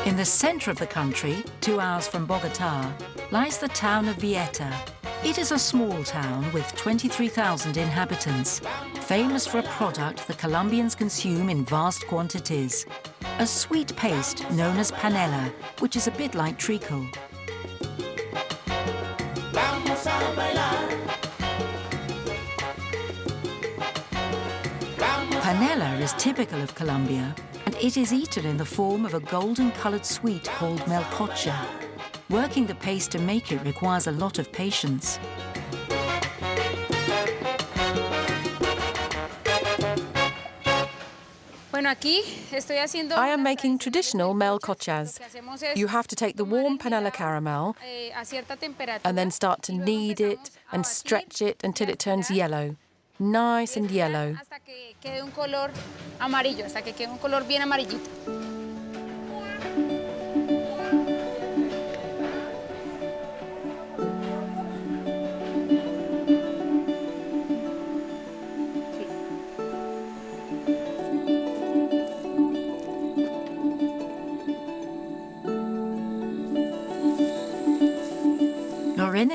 In the centre of the country, 2 hours from Bogota, lies the town of Villieta. It is a small town with 23,000 inhabitants, famous for a product the Colombians consume in vast quantities. A sweet paste known as panela, which is a bit like treacle. Panela is typical of Colombia, and it is eaten in the form of a golden-coloured sweet called Melcocha. Working the paste to make it requires a lot of patience. I am making traditional melcochas. You have to take the warm panela caramel and then start to knead it and stretch it until it turns yellow. Nice and yellow.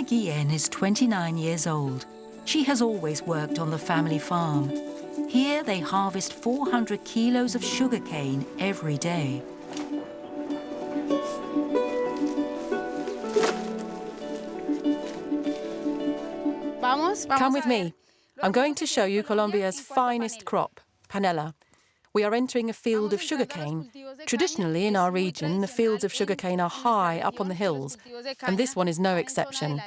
Guillen is 29 years old. She has always worked on the family farm. Here they harvest 400 kilos of sugarcane every day. Come with me. I'm going to show you Colombia's finest crop, panela. We are entering a field of sugarcane. Traditionally, in our region, the fields of sugarcane are high up on the hills, and this one is no exception.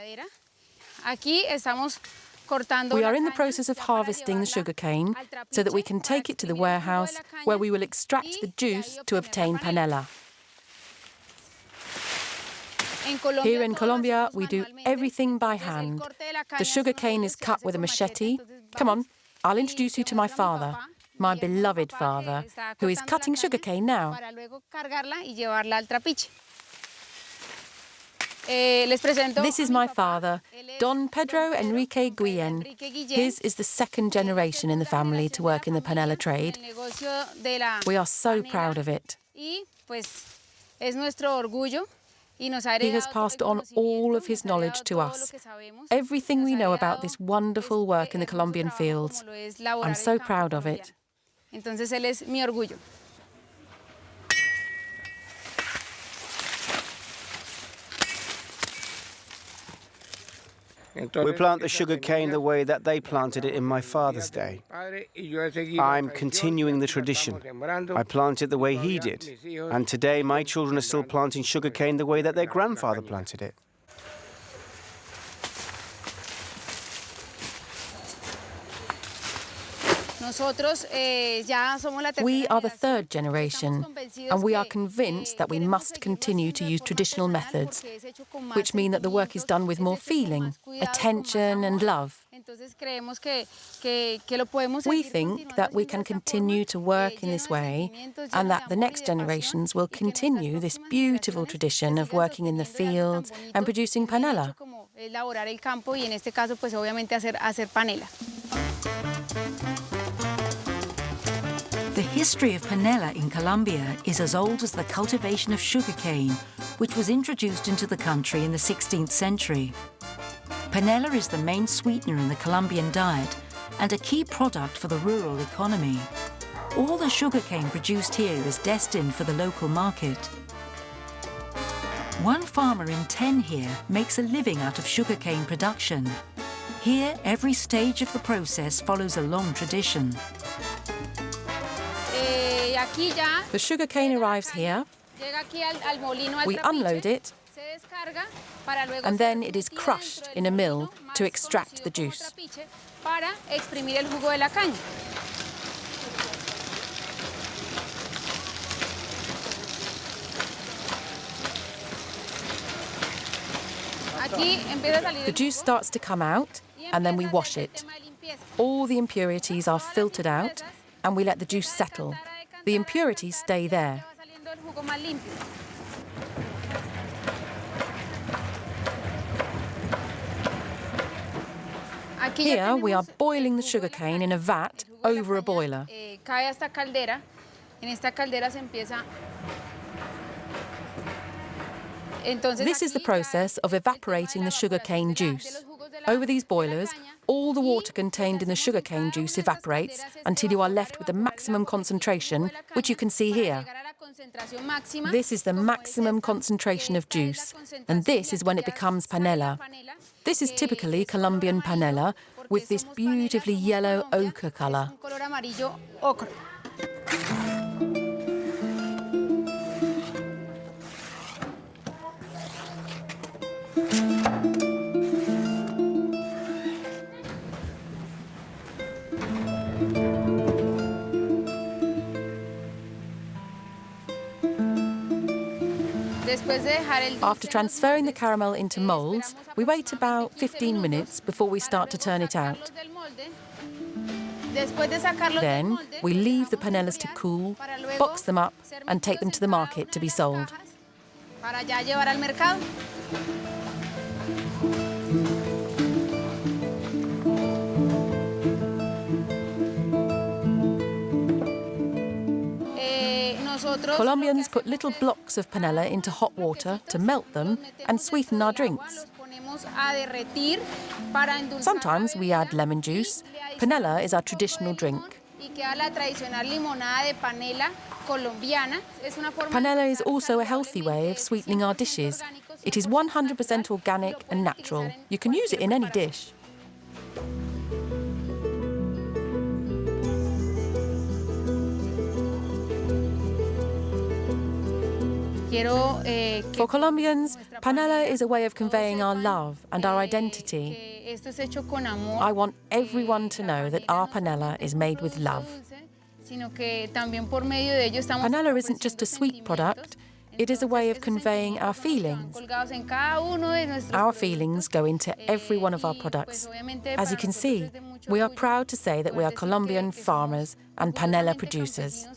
We are in the process of harvesting the sugarcane so that we can take it to the warehouse where we will extract the juice to obtain panela. Here in Colombia, we do everything by hand. The sugarcane is cut with a machete. Come on, I'll introduce you to my father, my beloved father, who is cutting sugarcane now. This is my father, Don Pedro Enrique Guillen. His is the second generation in the family to work in the panela trade. We are so proud of it. He has passed on all of his knowledge to us. Everything we know about this wonderful work in the Colombian fields. I'm so proud of it. Entonces él es mi orgullo. We plant the sugar cane the way that they planted it in my father's day. I'm continuing the tradition. I plant it the way he did. And today my children are still planting sugar cane the way that their grandfather planted it. We are the third generation, and we are convinced that we must continue to use traditional methods, which mean that the work is done with more feeling, attention and love. We think that we can continue to work in this way and that the next generations will continue this beautiful tradition of working in the fields and producing panela. The history of panela in Colombia is as old as the cultivation of sugarcane, which was introduced into the country in the 16th century. Panela is the main sweetener in the Colombian diet and a key product for the rural economy. All the sugarcane produced here is destined for the local market. 1 farmer in 10 here makes a living out of sugarcane production. Here, every stage of the process follows a long tradition. The sugarcane arrives here, we unload it, and then it is crushed in a mill to extract the juice. The juice starts to come out, and then we wash it. All the impurities are filtered out, and we let the juice settle. The impurities stay there. Here we are boiling the sugarcane in a vat over a boiler. This is the process of evaporating the sugarcane juice. Over these boilers, all the water contained in the sugarcane juice evaporates until you are left with the maximum concentration, which you can see here. This is the maximum concentration of juice, and this is when it becomes panela. This is typically Colombian panela, with this beautifully yellow ochre colour. After transferring the caramel into moulds, we wait about 15 minutes before we start to turn it out. Then we leave the panelas to cool, box them up and take them to the market to be sold. Colombians put little blocks of panela into hot water to melt them and sweeten our drinks. Sometimes we add lemon juice. Panela is our traditional drink. Panela is also a healthy way of sweetening our dishes. It is 100% organic and natural. You can use it in any dish. For Colombians, panela is a way of conveying our love and our identity. I want everyone to know that our panela is made with love. Panela isn't just a sweet product, it is a way of conveying our feelings. Our feelings go into every one of our products. As you can see, we are proud to say that we are Colombian farmers and panela producers.